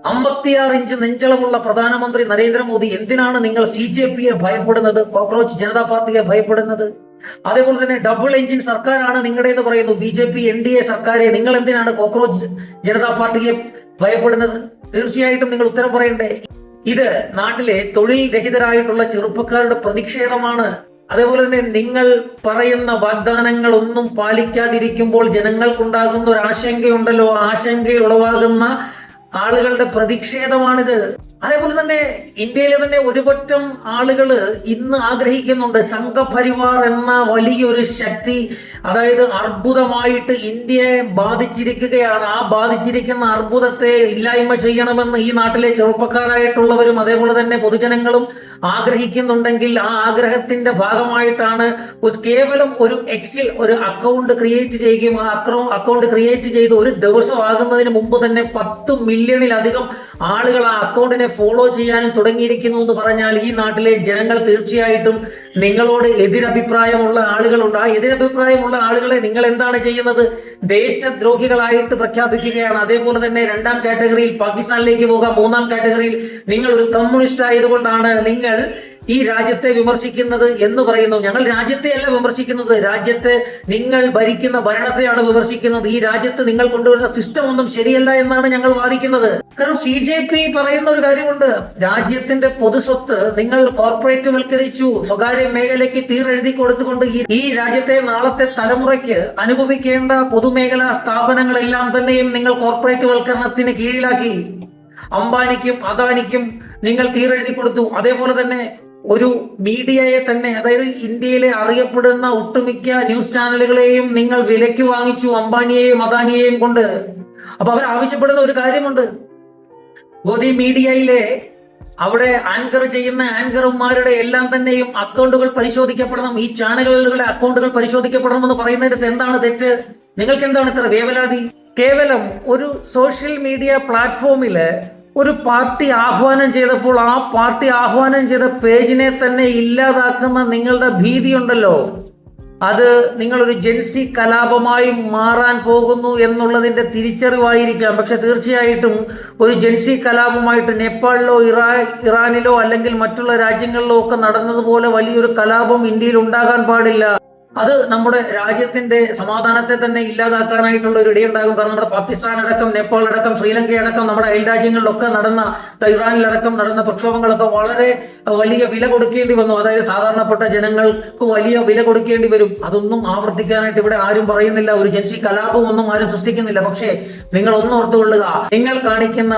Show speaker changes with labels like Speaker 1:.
Speaker 1: 56 inch നെഞ്ചളവുള്ള പ്രധാനമന്ത്രി നരേന്ദ്രമോദി എന്തിനാണ് നിങ്ങൾ CJP-യെ ഭയപ്പെടുന്നത്, കോക്രോച്ച് ജനതാ പാർട്ടിയെ ഭയപ്പെടുന്നത്? അതേപോലെ തന്നെ ഡബിൾ എഞ്ചിൻ സർക്കാരാണ് നിങ്ങളുടെ എന്ന് പറയുന്നു BJP NDA സർക്കാരെ. നിങ്ങൾ എന്തിനാണ് കോക്രോച്ച് ജനതാ പാർട്ടിയെ ഭയപ്പെടുന്നത്? തീർച്ചയായിട്ടും നിങ്ങൾ ഉത്തരം പറയണ്ടേ. ഇത് നാട്ടിലെ തൊഴിൽ രഹിതരായിട്ടുള്ള ചെറുപ്പക്കാരുടെ പ്രതിഷേധമാണ്. അതേപോലെ തന്നെ നിങ്ങൾ പറയുന്ന വാഗ്ദാനങ്ങൾ ഒന്നും പാലിക്കാതിരിക്കുമ്പോൾ ജനങ്ങൾക്കുണ്ടാകുന്ന ഒരു ആശങ്കയുണ്ടല്ലോ, ആശങ്കയിൽ ഉളവാകുന്ന ആളുകളുടെ പ്രതിഷേധമാണിത്. അതേപോലെ തന്നെ ഇന്ത്യയിലെ തന്നെ ഒരുപറ്റം ആളുകൾ ഇന്ന് ആഗ്രഹിക്കുന്നുണ്ട് സംഘപരിവാർ എന്ന വലിയൊരു ശക്തി, അതായത് അർബുദമായിട്ട് ഇന്ത്യയെ ബാധിച്ചിരിക്കുകയാണ്. ആ ബാധിച്ചിരിക്കുന്ന അർബുദത്തെ ഇല്ലായ്മ ചെയ്യണമെന്ന് ഈ നാട്ടിലെ ചെറുപ്പക്കാരായിട്ടുള്ളവരും അതേപോലെ തന്നെ പൊതുജനങ്ങളും ആഗ്രഹിക്കുന്നുണ്ടെങ്കിൽ ആ ആഗ്രഹത്തിന്റെ ഭാഗമായിട്ടാണ് കേവലം ഒരു എക്സിൽ ഒരു അക്കൗണ്ട് ക്രിയേറ്റ് ചെയ്യുകയും ആ അക്കൗണ്ട് ക്രിയേറ്റ് ചെയ്ത് ഒരു ദിവസം ആകുന്നതിന് മുമ്പ് തന്നെ 10 മില്യണിലധികം ആളുകൾ ആ അക്കൗണ്ടിനെ ഫോളോ ചെയ്യാനും തുടങ്ങിയിരിക്കുന്നു എന്ന് പറഞ്ഞാൽ ഈ നാട്ടിലെ ജനങ്ങൾ തീർച്ചയായിട്ടും നിങ്ങളോട് എതിരഭിപ്രായമുള്ള ആളുകളുണ്ട്. ആ എതിരഭിപ്രായമുള്ള ആളുകളെ നിങ്ങൾ എന്താണ് ചെയ്യുന്നത്? ദേശദ്രോഹികളായിട്ട് പ്രഖ്യാപിക്കുകയാണ്. അതേപോലെ തന്നെ 2ാം കാറ്റഗറിയിൽ പാകിസ്ഥാനിലേക്ക് പോകാം. 3ാം കാറ്റഗറിയിൽ നിങ്ങൾ ഒരു കമ്മ്യൂണിസ്റ്റ് ആയതുകൊണ്ടാണ് നിങ്ങൾ ഈ രാജ്യത്തെ വിമർശിക്കുന്നത് എന്ന് പറയുന്നു. ഞങ്ങൾ രാജ്യത്തെ അല്ല വിമർശിക്കുന്നത്, രാജ്യത്തെ നിങ്ങൾ ഭരിക്കുന്ന ഭരണത്തെയാണ് വിമർശിക്കുന്നത്. ഈ രാജ്യത്ത് നിങ്ങൾ കൊണ്ടുവരുന്ന സിസ്റ്റം ഒന്നും ശരിയല്ല എന്നാണ് ഞങ്ങൾ വാദിക്കുന്നത്. കാരണം CJP പറയുന്ന ഒരു കാര്യമുണ്ട്, രാജ്യത്തിന്റെ പൊതുസ്വത്ത് നിങ്ങൾ കോർപ്പറേറ്റ് വൽക്കരിച്ചു, സ്വകാര്യ മേഖലയ്ക്ക് തീരെഴുതി കൊടുത്തുകൊണ്ട് ഈ രാജ്യത്തെ നാളത്തെ തലമുറയ്ക്ക് അനുഭവിക്കേണ്ട പൊതുമേഖലാ സ്ഥാപനങ്ങളെല്ലാം തന്നെയും നിങ്ങൾ കോർപ്പറേറ്റ് വൽക്കരണത്തിന് കീഴിലാക്കി. അംബാനിക്കും അദാനിക്കും നിങ്ങൾ തീരെഴുതി കൊടുത്തു. അതേപോലെ തന്നെ ഒരു മീഡിയയെ തന്നെ, അതായത് ഇന്ത്യയിലെ അറിയപ്പെടുന്ന ഒട്ടുമിക്ക ന്യൂസ് ചാനലുകളെയും നിങ്ങൾ വിലയ്ക്ക് വാങ്ങിച്ചു, അംബാനിയെയും അദാനിയെയും കൊണ്ട്. അപ്പൊ അവർ ആവശ്യപ്പെടുന്ന ഒരു കാര്യമുണ്ട്, ഗോദി മീഡിയയിലെ അവിടെ ആങ്കർ ചെയ്യുന്ന ആങ്കർമാരുടെ എല്ലാം തന്നെയും അക്കൗണ്ടുകൾ പരിശോധിക്കപ്പെടണം, ഈ ചാനലുകളുടെ അക്കൗണ്ടുകൾ പരിശോധിക്കപ്പെടണമെന്ന് പറയുന്നതിന് എന്താണ് തെറ്റ്? നിങ്ങൾക്ക് എന്താണ് ഇത്ര വേവലാതി? കേവലം ഒരു സോഷ്യൽ മീഡിയ പ്ലാറ്റ്ഫോമില് ഒരു പാർട്ടി ആഹ്വാനം ചെയ്തപ്പോൾ ആ പാർട്ടി ആഹ്വാനം ചെയ്ത പേജിനെ തന്നെ ഇല്ലാതാക്കുന്ന നിങ്ങളുടെ ഭീതിയുണ്ടല്ലോ, അത് നിങ്ങളൊരു ജൻസി കലാപമായി മാറാൻ പോകുന്നു എന്നുള്ളതിന്റെ തിരിച്ചറിവായിരിക്കാം. പക്ഷെ തീർച്ചയായിട്ടും ഒരു ജൻസി കലാപമായിട്ട് നേപ്പാളിലോ ഇറാനിലോ അല്ലെങ്കിൽ മറ്റുള്ള രാജ്യങ്ങളിലോ ഒക്കെ നടന്നതുപോലെ വലിയൊരു കലാപം ഇന്ത്യയിൽ ഉണ്ടാകാൻ പാടില്ല. അത് നമ്മുടെ രാജ്യത്തിന്റെ സമാധാനത്തെ തന്നെ ഇല്ലാതാക്കാനായിട്ടുള്ള ഒരു ഇടയുണ്ടാകും. കാരണം നമ്മുടെ പാകിസ്ഥാൻ അടക്കം, നേപ്പാൾ അടക്കം, ശ്രീലങ്ക അടക്കം, നമ്മുടെ അയൽ രാജ്യങ്ങളിലൊക്കെ നടന്ന, ഇറാനിലടക്കം നടന്ന പ്രക്ഷോഭങ്ങളൊക്കെ വളരെ വലിയ വില കൊടുക്കേണ്ടി വന്നു. അതായത് സാധാരണപ്പെട്ട ജനങ്ങൾക്ക് വലിയ വില കൊടുക്കേണ്ടി വരും. അതൊന്നും ആവർത്തിക്കാനായിട്ട് ഇവിടെ ആരും പറയുന്നില്ല, ഒരു ജൻസി കലാപം ഒന്നും ആരും സൃഷ്ടിക്കുന്നില്ല. പക്ഷേ നിങ്ങൾ ഒന്ന് ഓർത്തുകൊള്ളുക, നിങ്ങൾ കാണിക്കുന്ന